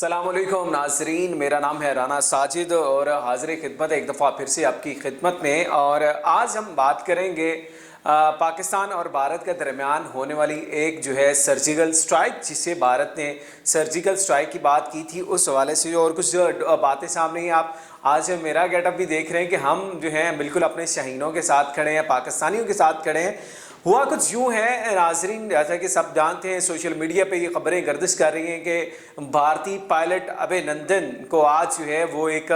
अस्सलाम वालेकुम नाजरीन, मेरा नाम है राना साजिद और हाजिर खिदमत एक दफ़ा फिर से आपकी खिदमत में। और आज हम बात करेंगे पाकिस्तान और भारत के दरमियान होने वाली एक जो है सर्जिकल स्ट्राइक, जिसे भारत ने सर्जिकल स्ट्राइक की बात की थी, उस हवाले से और कुछ बातें सामने हैं। आप आज मेरा गेटअप भी देख रहे हैं कि हम जो हैं बिल्कुल अपने शहीनों के साथ खड़े हैं, पाकिस्तानियों के साथ खड़े हैं। हुआ कुछ यूँ है नाजरीन, जैसा कि सब जानते हैं, सोशल मीडिया पे ये खबरें गर्दिश कर रही हैं कि भारतीय पायलट अभिनंदन को आज जो है वो एक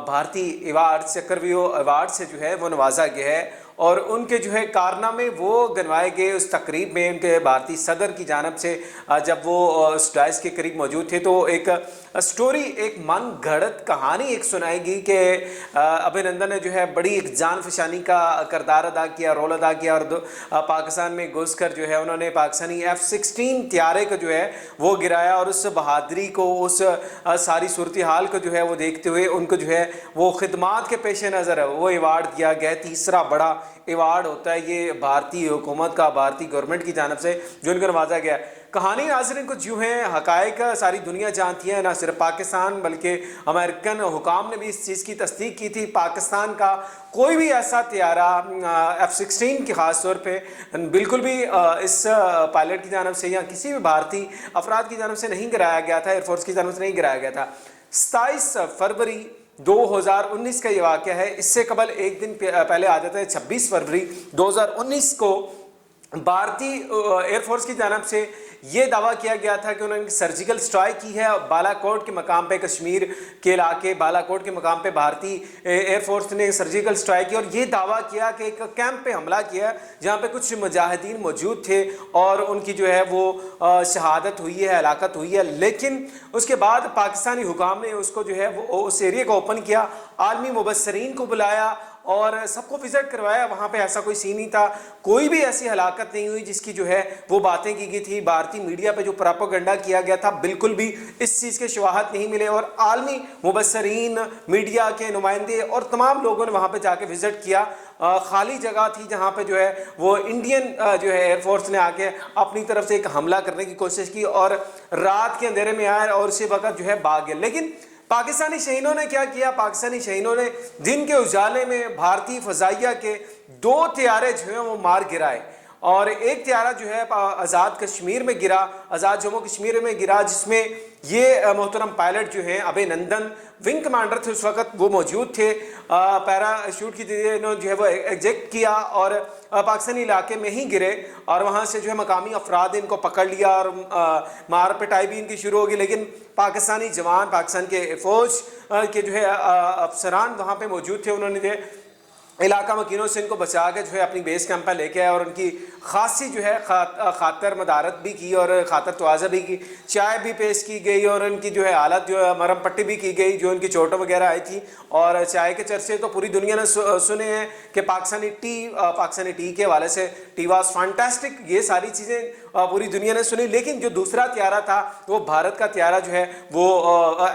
भारतीय अवार्ड, चक्रव्यूह अवार्ड से जो है वो नवाजा गया है। और उनके जो है कारनामे वो गिनवाए गए उस तकरीब में उनके भारतीय सदर की जानब से। जब वो उस डाइस के करीब मौजूद थे तो एक स्टोरी, एक मन घड़त कहानी एक सुनाई गई कि अभिनंदन ने जो है बड़ी एक जान फशानी का किरदार अदा किया, रोल अदा किया और पाकिस्तान में घुस कर जो है उन्होंने पाकिस्तानी F-16 त्यारे को जो है वो गिराया। और उस बहादुरी को, उस सारी सूरत हाल को जो है वो देखते हुए उनको जो है वो खिदमात के पेश नज़र वो अवार्ड दिया गया। तीसरा बड़ा अवार्ड होता है ये भारतीय हुकूमत का, भारतीय गवर्नमेंट की जानब से जो उनको नवाजा गया। कहानी नाज़रीन कुछ यूँ है, हकायक सारी दुनिया जानती है, ना सिर्फ पाकिस्तान बल्कि अमेरिकन हुकाम ने भी इस चीज़ की तस्दीक की थी। पाकिस्तान का कोई भी ऐसा त्यारा F-16 के ख़ास तौर पे बिल्कुल भी इस पायलट की जानब से या किसी भी भारतीय अफराद की जानब से नहीं गिराया गया था, एयरफोर्स की जानब से नहीं गिराया गया था। 27 फरवरी 2019 का ये वाक़या है। इससे कबल एक दिन पहले आ जाता है 26 फरवरी 2019 को भारतीय एयरफोर्स की जानब से ये दावा किया गया था कि उन्होंने सर्जिकल स्ट्राइक की है बालाकोट के मकाम पे, कश्मीर के इलाके बालाकोट के मकाम पे भारतीय एयरफोर्स ने सर्जिकल स्ट्राइक की। और ये दावा किया कि एक कैंप पे हमला किया जहाँ पे कुछ मुजाहिदीन मौजूद थे और उनकी जो है वो शहादत हुई है, हलाकत हुई है। लेकिन उसके बाद पाकिस्तानी हुकाम ने उसको जो है वो उस एरिया को ओपन किया, आलमी मुबस्सरीन को बुलाया और सबको विजिट करवाया। वहाँ पे ऐसा कोई सीन नहीं था, कोई भी ऐसी हलाकत नहीं हुई जिसकी जो है वो बातें की गई थी। भारतीय मीडिया पे जो प्रोपेगेंडा किया गया था बिल्कुल भी इस चीज़ के शवाहद नहीं मिले। और आलमी मुबस्सरीन, मीडिया के नुमाइंदे और तमाम लोगों ने वहाँ पे जाके विजिट किया। खाली जगह थी जहाँ पे जो है वो इंडियन जो है एयरफोर्स ने आके अपनी तरफ से एक हमला करने की कोशिश की और रात के अंधेरे में आए और उसी वक्त जो है भाग गए। लेकिन पाकिस्तानी शहीनों ने क्या किया? पाकिस्तानी शहीनों ने दिन के उजाले में भारतीय फजाइया के 2 त्यारे जो हैं वो मार गिराए। और एक त्यारा जो है आज़ाद कश्मीर में गिरा, आज़ाद जम्मू कश्मीर में गिरा, जिसमें ये मोहतरम पायलट जो हैं अभिनंदन विंग कमांडर थे, उस वक्त वो मौजूद थे। पैराशूट की जो है वो एग्जेक्ट किया और पाकिस्तानी इलाके में ही गिरे और वहाँ से जो है मकामी अफराद इनको पकड़ लिया और मार पिटाई भी इनकी शुरू होगी। लेकिन पाकिस्तानी जवान, पाकिस्तान के फ़ौज के जो है अफसरान वहाँ पे मौजूद थे, उन्होंने जो इलाका मकीनों से इनको बचा के जो है अपनी बेस कैंप पर लेके आए और उनकी खासी जो है खातर मदारत भी की और खातर तवाज़ा भी की, चाय भी पेश की गई और उनकी जो है हालत जो है मरम पट्टी भी की गई जो उनकी चोटें वगैरह आई थी। और चाय के चर्चे तो पूरी दुनिया ने सुने हैं कि पाकिस्तानी टी के हवाले से टी वाज फैंटास्टिक, ये सारी चीज़ें पूरी दुनिया ने सुनी। लेकिन जो दूसरा त्यारा था वो भारत का त्यारा जो है वो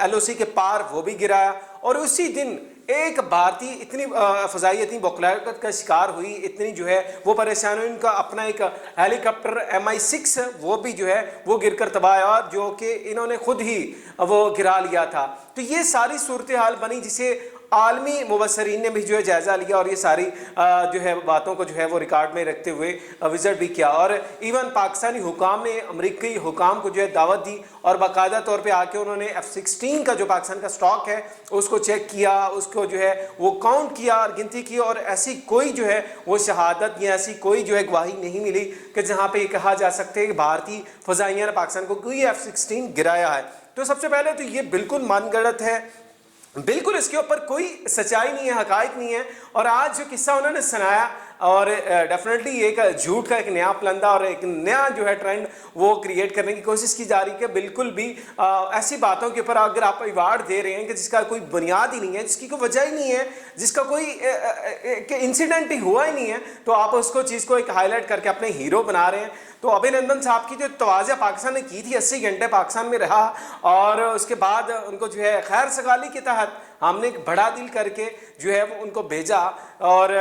LOC के पार वो भी गिराया। और उसी दिन एक भारतीय इतनी फ़ज़ाई इतनी बौखलाहट का शिकार हुई, इतनी जो है वो परेशान हुई, उनका अपना एक हेलीकॉप्टर MI6 वो भी जो है वो गिरकर तबाह हुआ, जो कि इन्होंने खुद ही वो गिरा लिया था। तो ये सारी सूरत हाल बनी जिसे आलमी मुबस्सरीन ने भी जो है जायज़ा लिया और ये सारी जो है बातों को जो है वो रिकॉर्ड में रखते हुए विजिट भी किया। और इवन पाकिस्तानी हुकाम ने अमरीकी हुकाम को जो है दावत दी और बाकायदा तौर पे आके उन्होंने F-16 का जो पाकिस्तान का स्टॉक है उसको चेक किया, उसको जो है वो काउंट किया और गिनती की। और ऐसी कोई जो है वो शहादत या ऐसी कोई जो है गवाही नहीं मिली कि जहाँ पे ये कहा जा सकते हैं कि भारतीय फ़ज़ाइया ने पाकिस्तान को कोई F-16 गिराया है। तो सबसे पहले तो ये बिल्कुल मनगढ़ंत है, बिल्कुल इसके ऊपर कोई सच्चाई नहीं है, हकायक नहीं है। और आज जो किस्सा उन्होंने सुनाया और डेफिनेटली एक झूठ का एक नया प्लंदा और एक नया जो है ट्रेंड वो क्रिएट करने की कोशिश की जा रही है कि बिल्कुल भी ऐसी बातों के ऊपर अगर आप अवार्ड दे रहे हैं कि जिसका कोई बुनियाद ही नहीं है, जिसकी कोई वजह ही नहीं है, जिसका कोई इंसिडेंट ही हुआ ही नहीं है, तो आप उसको चीज़ को एक हाईलाइट करके अपने हीरो बना रहे हैं। तो अभिनंदन साहब की जो तवाज़ा पाकिस्तान ने की थी, 80 घंटे पाकिस्तान में रहा और उसके बाद उनको जो है खैर सगाली के तहत हमने एक बड़ा दिल करके जो है वो उनको भेजा और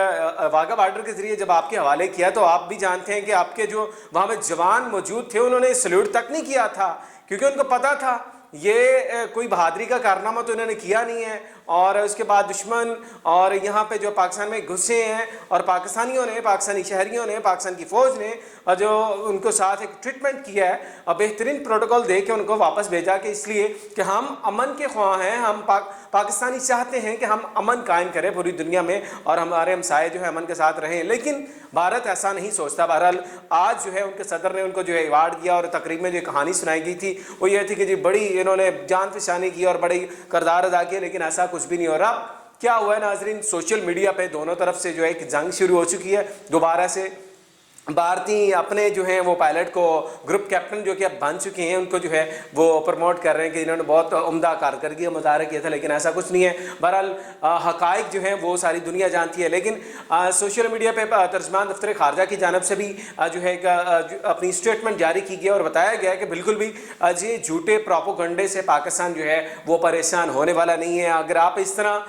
वाघा बॉर्डर के ज़रिए जब आपके हवाले किया तो आप भी जानते हैं कि आपके जो वहाँ पे जवान मौजूद थे उन्होंने सल्यूट तक नहीं किया था, क्योंकि उनको पता था یہ کوئی بہادری کا کارنامہ تو انہوں نے کیا نہیں ہے، اور اس کے بعد دشمن اور یہاں پہ جو پاکستان میں گھسے ہیں، اور پاکستانیوں نے، پاکستانی شہریوں نے، پاکستان کی فوج نے جو ان کو ساتھ ایک ٹریٹمنٹ کیا ہے اور بہترین پروٹوکول دے کے ان کو واپس بھیجا، کہ اس لیے کہ ہم امن کے خواہاں ہیں، ہم پاکستانی چاہتے ہیں کہ ہم امن قائم کریں پوری دنیا میں اور ہمارے ہمسائے جو ہے امن کے ساتھ رہیں، لیکن بھارت ایسا نہیں سوچتا۔ بہرحال آج جو ہے ان کے صدر نے ان کو جو ہے ایوارڈ دیا، اور تقریب میں جو کہانی سنائی گئی تھی وہ یہ تھی کہ جی بڑی انہوں نے جان فشانی کی اور بڑی کردار ادا کیا، لیکن ایسا کچھ بھی نہیں ہو رہا۔ کیا ہوا ہے ناظرین، سوشل میڈیا پہ دونوں طرف سے جو ہے ایک جنگ شروع ہو چکی ہے دوبارہ سے۔ بھارتی اپنے جو ہیں وہ پائلٹ کو گروپ کیپٹن جو کہ اب بن چکے ہیں، ان کو جو ہے وہ پروموٹ کر رہے ہیں کہ انہوں نے بہت عمدہ کارکردگی کا مظاہرہ کیا تھا، لیکن ایسا کچھ نہیں ہے۔ بہرحال حقائق جو ہیں وہ ساری دنیا جانتی ہے، لیکن سوشل میڈیا پہ ترجمان دفتر خارجہ کی جانب سے بھی جو ہے اپنی اسٹیٹمنٹ جاری کی گئی اور بتایا گیا ہے کہ بالکل بھی یہ جھوٹے پروپیگنڈے سے پاکستان جو ہے وہ پریشان ہونے والا نہیں ہے۔ اگر آپ اس طرح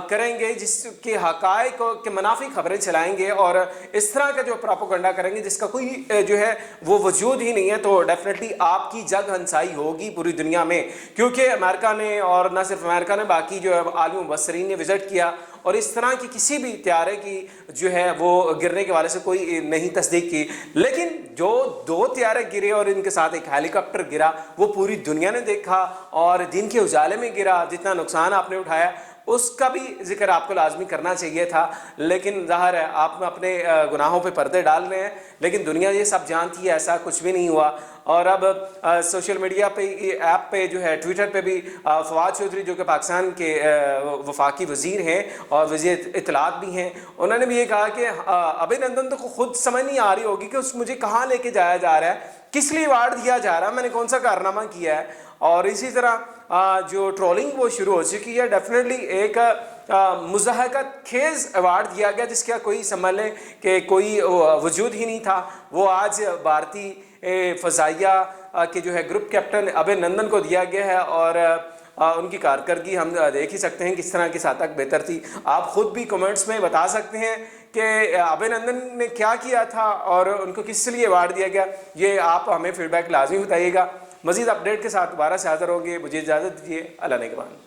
کریں گے جس کے حقائق کے منافی خبریں چلائیں گے اور اس طرح کا جو پروپیگنڈا کریں گے جس کا کوئی جو ہے وہ وجود ہی نہیں ہے، تو ڈیفینیٹلی آپ کی جگ ہنسائی ہوگی پوری دنیا میں، کیونکہ امریکہ نے، اور نہ صرف امریکہ نے، باقی جو ہے عالمی مبصرین نے وزٹ کیا اور اس طرح کی کسی بھی طیارے کی جو ہے وہ گرنے کے والے سے کوئی نہیں تصدیق کی، لیکن جو 2 طیارے گرے اور ان کے ساتھ ایک ہیلی کاپٹر گرا وہ پوری دنیا نے دیکھا، اور دن کے اجالے میں گرا، جتنا نقصان آپ نے اٹھایا اس کا بھی ذکر آپ کو لازمی کرنا چاہیے تھا، لیکن ظاہر ہے آپ اپنے گناہوں پہ پردے ڈال رہے ہیں، لیکن دنیا یہ سب جانتی ہے ایسا کچھ بھی نہیں ہوا۔ اور اب سوشل میڈیا پہ، ایپ پہ جو ہے ٹویٹر پہ بھی فواد چودھری جو کہ پاکستان کے وفاقی وزیر ہیں اور وزیر اطلاعات بھی ہیں، انہوں نے بھی یہ کہا کہ ابھینندن تو خود سمجھ نہیں آ رہی ہوگی کہ مجھے کہاں لے کے جایا جا رہا ہے، کس لیے ایوارڈ دیا جا رہا ہے، میں نے کون سا کارنامہ کیا ہے۔ اور اسی طرح جو ٹرولنگ وہ شروع ہو چکی ہے، ڈیفینیٹلی ایک مضحکت خیز ایوارڈ دیا گیا جس کا کوئی سمجھ لیں کہ کوئی وجود ہی نہیں تھا، وہ آج بھارتی فضائیہ کے جو ہے گروپ کیپٹن ابھینندن کو دیا گیا ہے، اور ان کی کارکردگی ہم دیکھ ہی سکتے ہیں کس طرح کی حد تک بہتر تھی۔ آپ خود بھی کمنٹس میں بتا سکتے ہیں کہ ابھینندن نے کیا کیا تھا اور ان کو کس لیے ایوارڈ دیا گیا، یہ آپ ہمیں فیڈ بیک لازمی بتائیے گا۔ مزید اپڈیٹ کے ساتھ دوبارہ سے حاضر ہوں گے، مجھے اجازت دیجیے، اللہ نگہبان۔